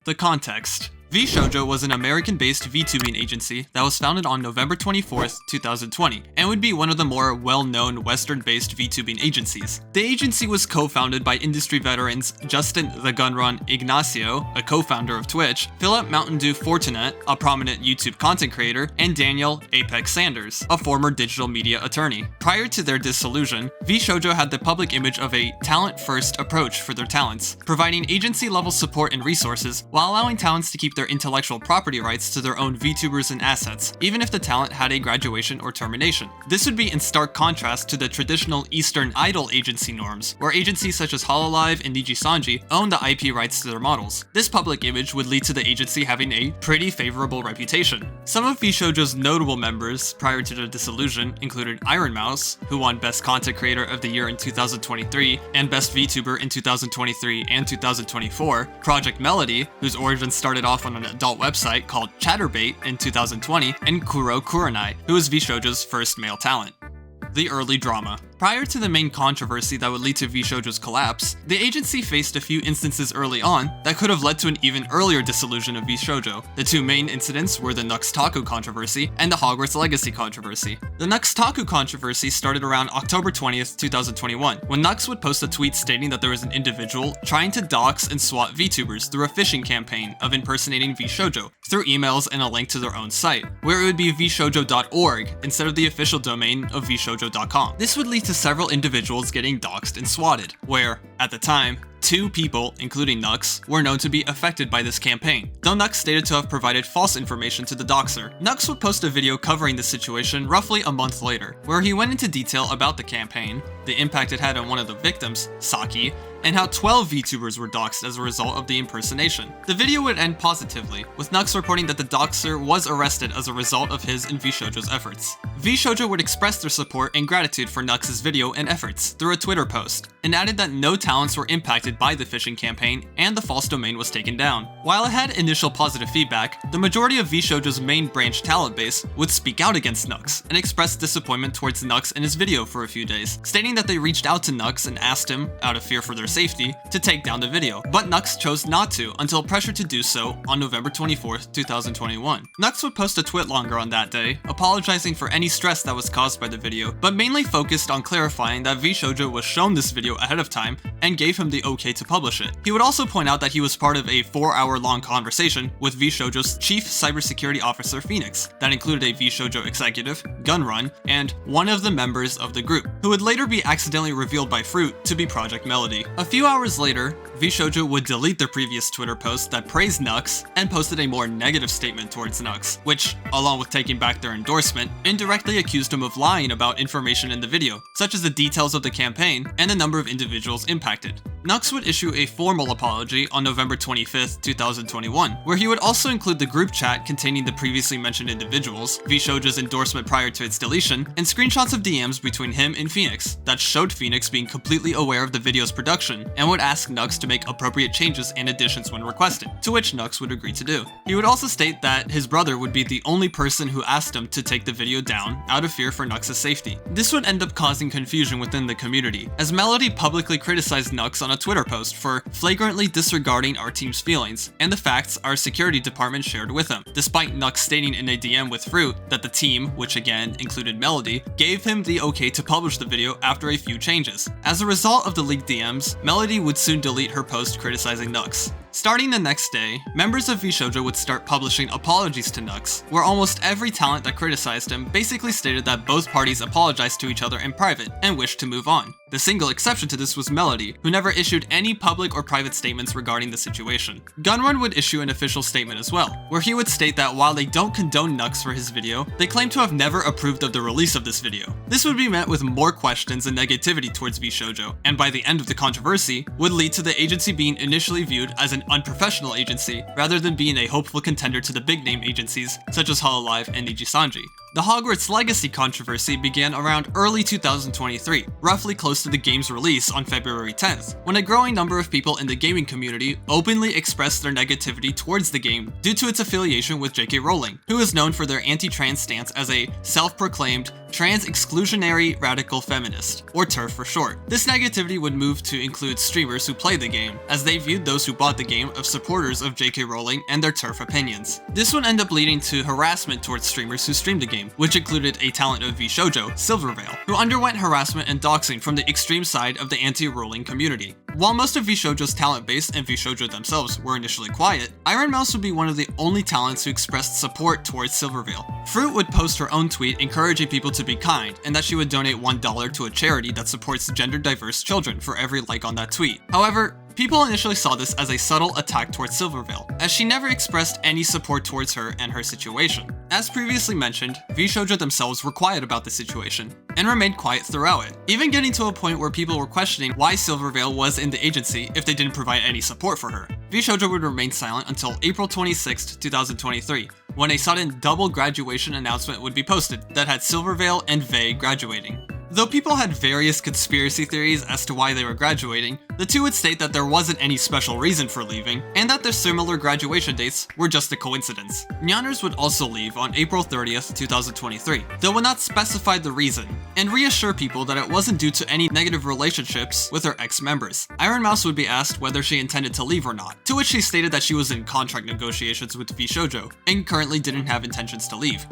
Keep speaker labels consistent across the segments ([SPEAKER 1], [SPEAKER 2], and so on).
[SPEAKER 1] The context. VShojo was an American-based VTubing agency that was founded on November 24th, 2020, and would be one of the more well-known Western-based VTubing agencies. The agency was co-founded by industry veterans Justin "The Gunrun" Ignacio, a co-founder of Twitch, Philip Mountain Dew Fortinet, a prominent YouTube content creator, and Daniel Apex Sanders, a former digital media attorney. Prior to their dissolution, VShojo had the public image of a talent-first approach for their talents, providing agency-level support and resources while allowing talents to keep their intellectual property rights to their own VTubers and assets, even if the talent had a graduation or termination. This would be in stark contrast to the traditional Eastern idol agency norms, where agencies such as Hololive and Nijisanji own the IP rights to their models. This public image would lead to the agency having a pretty favorable reputation. Some of VShojo's notable members prior to the dissolution included Iron Mouse, who won Best Content Creator of the Year in 2023 and Best VTuber in 2023 and 2024, Project Melody, whose origin started off on an adult website called Chatterbait in 2020, and Kuro Kurenai, who was VShojo's first male talent. The early drama. Prior to the main controversy that would lead to VShojo's collapse, the agency faced a few instances early on that could have led to an even earlier dissolution of VShojo. The two main incidents were the Nux Taku controversy and the Hogwarts Legacy controversy. The Nux Taku controversy started around October 20th, 2021, when Nux would post a tweet stating that there was an individual trying to dox and swat VTubers through a phishing campaign of impersonating VShojo through emails and a link to their own site, where it would be vshojo.org instead of the official domain of vshojo.com. This would lead to several individuals getting doxed and swatted, where, at the time, 2 people, including Nux, were known to be affected by this campaign, though Nux stated to have provided false information to the doxer. Nux would post a video covering the situation roughly a month later, where he went into detail about the campaign, the impact it had on one of the victims, Saki, and how 12 VTubers were doxed as a result of the impersonation. The video would end positively, with Nux reporting that the doxer was arrested as a result of his and VShojo's efforts. VShojo would express their support and gratitude for Nux's video and efforts through a Twitter post, and added that no talents were impacted by the phishing campaign and the false domain was taken down. While it had initial positive feedback, the majority of VShojo's main branch talent base would speak out against Nux and express disappointment towards Nux and his video for a few days, stating that they reached out to Nux and asked him, out of fear for their safety, to take down the video, but Nux chose not to until pressured to do so on November 24th, 2021. Nux would post a tweet longer on that day, apologizing for any stress that was caused by the video, but mainly focused on clarifying that VShojo was shown this video ahead of time and gave him the okay to publish it. He would also point out that he was part of a 4-hour-long conversation with VShojo's chief cybersecurity officer Phoenix, that included a VShojo executive, Gunrun, and one of the members of the group, who would later be accidentally revealed by Fruit to be Project Melody. A few hours later, VShojo would delete their previous Twitter post that praised Nux and posted a more negative statement towards Nux, which, along with taking back their endorsement, indirectly accused him of lying about information in the video, such as the details of the campaign and the number of individuals impacted. Nux would issue a formal apology on November 25th, 2021, where he would also include the group chat containing the previously mentioned individuals, VShojo's endorsement prior to its deletion, and screenshots of DMs between him and Phoenix that showed Phoenix being completely aware of the video's production and would ask Nux to make appropriate changes and additions when requested, to which Nux would agree to do. He would also state that his brother would be the only person who asked him to take the video down out of fear for Nux's safety. This would end up causing confusion within the community, as Melody publicly criticized Nux on a Twitter post for flagrantly disregarding our team's feelings and the facts our security department shared with him, despite Nux stating in a DM with Fruit that the team, which again included Melody, gave him the okay to publish the video after a few changes. As a result of the leaked DMs, Melody would soon delete her post criticizing Nux. Starting the next day, members of VShojo would start publishing apologies to Nux, where almost every talent that criticized him basically stated that both parties apologized to each other in private and wished to move on. The single exception to this was Melody, who never issued any public or private statements regarding the situation. Gunrun would issue an official statement as well, where he would state that while they don't condone Nux for his video, they claim to have never approved of the release of this video. This would be met with more questions and negativity towards VShojo, and by the end of the controversy, would lead to the agency being initially viewed as an unprofessional agency, rather than being a hopeful contender to the big-name agencies such as Hololive and Nijisanji. The Hogwarts Legacy controversy began around early 2023, roughly close to the game's release on February 10th, when a growing number of people in the gaming community openly expressed their negativity towards the game due to its affiliation with J.K. Rowling, who is known for their anti-trans stance as a self-proclaimed trans-exclusionary radical feminist, or TERF for short. This negativity would move to include streamers who play the game, as they viewed those who bought the game of supporters of J.K. Rowling and their TERF opinions. This would end up leading to harassment towards streamers who streamed the game, which included a talent of VShojo, Silvervale, who underwent harassment and doxing from the extreme side of the anti-Rowling community. While most of VShojo's talent base and VShojo themselves were initially quiet, Iron Mouse would be one of the only talents who expressed support towards Silvervale. Fruit would post her own tweet encouraging people to be kind, and that she would donate $1 to a charity that supports gender-diverse children for every like on that tweet. However, people initially saw this as a subtle attack towards Silvervale, as she never expressed any support towards her and her situation. As previously mentioned, VShojo themselves were quiet about the situation, and remained quiet throughout it, even getting to a point where people were questioning why Silvervale was in the agency if they didn't provide any support for her. VShojo would remain silent until April 26, 2023, when a sudden double graduation announcement would be posted that had Silvervale and Vey graduating. Though people had various conspiracy theories as to why they were graduating, the two would state that there wasn't any special reason for leaving, and that their similar graduation dates were just a coincidence. Nyanners would also leave on April 30th, 2023, though would not specify the reason, and reassure people that it wasn't due to any negative relationships with her ex-members. Iron Mouse would be asked whether she intended to leave or not, to which she stated that she was in contract negotiations with VShojo, and currently didn't have intentions to leave.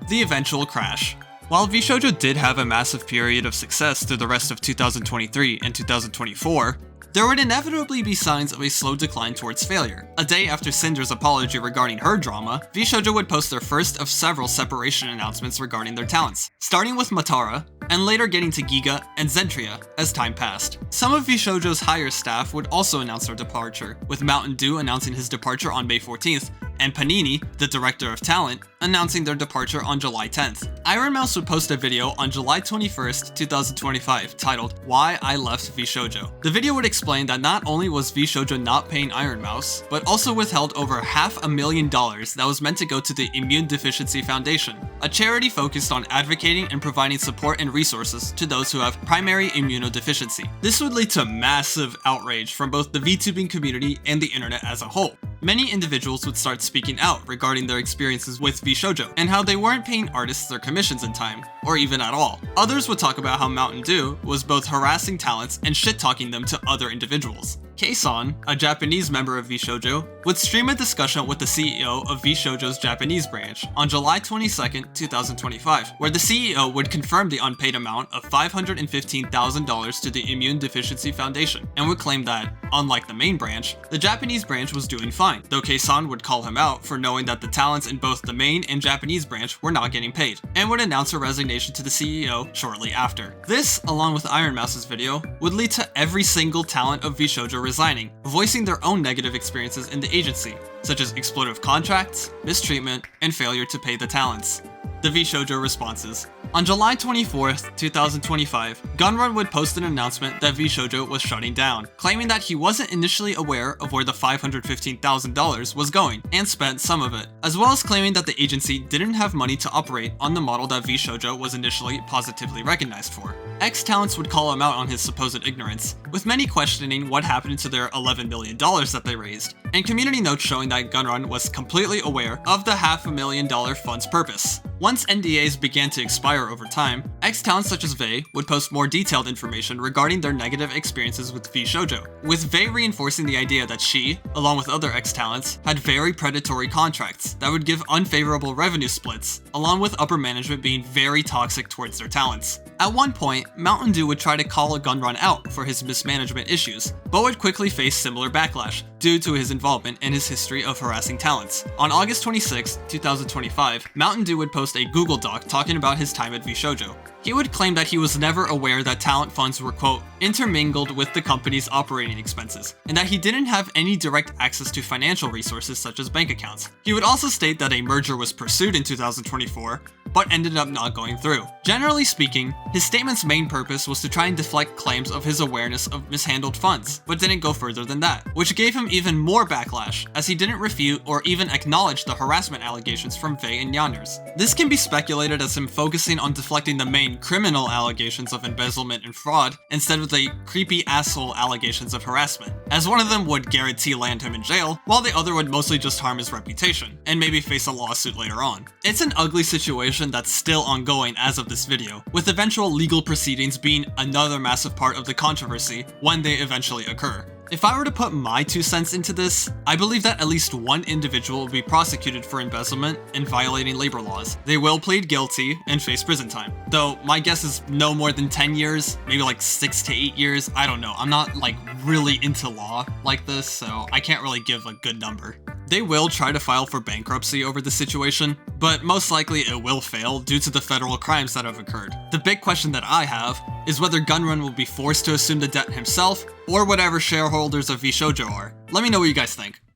[SPEAKER 1] The eventual crash. While VShojo did have a massive period of success through the rest of 2023 and 2024, there would inevitably be signs of a slow decline towards failure. A day after Cinder's apology regarding her drama, VShojo would post their first of several separation announcements regarding their talents, starting with Matara, and later getting to Giga and Zentria as time passed. Some of VShojo's higher staff would also announce their departure, with Mountain Dew announcing his departure on May 14th, and Panini, the director of talent, announcing their departure on July 10th. Iron Mouse would post a video on July 21st, 2025, titled "Why I Left VShojo." The video would explain that not only was VShojo not paying Iron Mouse, but also withheld over $500,000 that was meant to go to the Immune Deficiency Foundation, a charity focused on advocating and providing support and resources to those who have primary immunodeficiency. This would lead to massive outrage from both the VTubing community and the internet as a whole. Many individuals would start speaking out regarding their experiences with VShojo and how they weren't paying artists their commissions in time, or even at all. Others would talk about how Mountain Dew was both harassing talents and shit-talking them to other individuals. Kei-san, a Japanese member of VShojo, would stream a discussion with the CEO of VShojo's Japanese branch on July 22, 2025, where the CEO would confirm the unpaid amount of $515,000 to the Immune Deficiency Foundation, and would claim that, unlike the main branch, the Japanese branch was doing fine, though Kei-san would call him out for knowing that the talents in both the main and Japanese branch were not getting paid, and would announce her resignation to the CEO shortly after. This, along with Iron Mouse's video, would lead to every single talent of VShojo resigning, voicing their own negative experiences in the agency, such as exploitive contracts, mistreatment, and failure to pay the talents. The VShojo responses. On July 24th, 2025, Gunrun would post an announcement that VShojo was shutting down, claiming that he wasn't initially aware of where the $515,000 was going, and spent some of it, as well as claiming that the agency didn't have money to operate on the model that VShojo was initially positively recognized for. Ex-talents would call him out on his supposed ignorance, with many questioning what happened to their $11 million that they raised, and community notes showing that Gunrun was completely aware of the $500,000 fund's purpose. Once NDAs began to expire over time, ex-talents such as Vey would post more detailed information regarding their negative experiences with VShojo, with Vey reinforcing the idea that she, along with other ex-talents, had very predatory contracts that would give unfavorable revenue splits, along with upper management being very toxic towards their talents. At one point, Mountain Dew would try to call Gunrun out for his mismanagement issues, but would quickly face similar backlash due to his involvement and his history of harassing talents. On August 26, 2025, Mountain Dew would post a Google Doc talking about his time at VShojo. He would claim that he was never aware that talent funds were, quote, intermingled with the company's operating expenses, and that he didn't have any direct access to financial resources such as bank accounts. He would also state that a merger was pursued in 2024, but ended up not going through. Generally speaking, his statement's main purpose was to try and deflect claims of his awareness of mishandled funds, but didn't go further than that, which gave him even more backlash, as he didn't refute or even acknowledge the harassment allegations from Vey and Nyanners. This can be speculated as him focusing on deflecting the main criminal allegations of embezzlement and fraud instead of the creepy asshole allegations of harassment, as one of them would guarantee land him in jail, while the other would mostly just harm his reputation, and maybe face a lawsuit later on. It's an ugly situation that's still ongoing as of this video, with eventual legal proceedings being another massive part of the controversy when they eventually occur. If I were to put my 2 cents into this, I believe that at least one individual will be prosecuted for embezzlement and violating labor laws. They will plead guilty and face prison time. Though my guess is no more than 10 years, maybe like 6 to 8 years, I don't know. I'm not like really into law like this, so I can't really give a good number. They will try to file for bankruptcy over the situation, but most likely it will fail due to the federal crimes that have occurred. The big question that I have is whether Gunrun will be forced to assume the debt himself, or whatever shareholders of VShojo are. Let me know what you guys think.